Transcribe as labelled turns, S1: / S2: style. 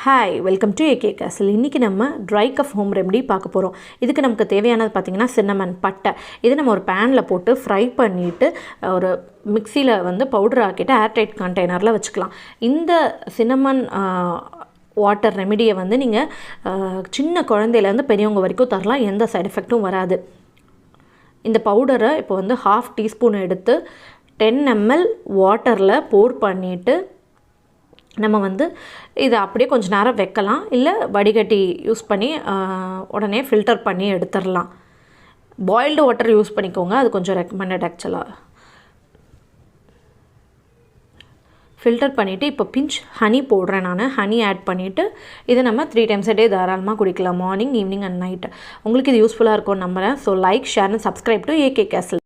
S1: Hi welcome to AK Casual. இன்றைக்கி நம்ம try cuff home remedy பார்க்க போகிறோம். இதுக்கு நமக்கு தேவையானது பார்த்திங்கன்னா சின்னமன் பட்டை. இது நம்ம ஒரு பேனில் போட்டு ஃப்ரை பண்ணிவிட்டு ஒரு மிக்சியில் வந்து பவுடர் ஆக்கிட்டு ஏர்டைட் கண்டெய்னரில் வச்சுக்கலாம். இந்த சின்னமன் வாட்டர் ரெமெடியை வந்து நீங்கள் சின்ன குழந்தையிலேருந்து பெரியவங்க வரைக்கும் தரலாம். எந்த சைடு எஃபெக்ட்டும் வராது. இந்த பவுடரை இப்போ வந்து 1/2 டீஸ்பூன் எடுத்து 10 ml வாட்டரில் போர் பண்ணிவிட்டு நம்ம வந்து இதை அப்படியே கொஞ்சம் நேரம் வைக்கலாம். இல்லை வடிகட்டி யூஸ் பண்ணி உடனே ஃபில்டர் பண்ணி எடுத்துடலாம். பாயில்டு வாட்டர் யூஸ் பண்ணிக்கோங்க, அது கொஞ்சம் ரெக்கமெண்டட் ஆக்சுவலாக. ஃபில்டர் பண்ணிவிட்டு இப்போ பிஞ்ச் ஹனி போடுறேன். நான் ஹனி ஆட் பண்ணிவிட்டு இதை நம்ம 3 times a day தாராளமாக குடிக்கலாம். Morning, evening and night. உங்களுக்கு இது யூஸ்ஃபுல்லாக இருக்கும்னு நம்புகிறேன். So like, share and subscribe to AK கேசல்.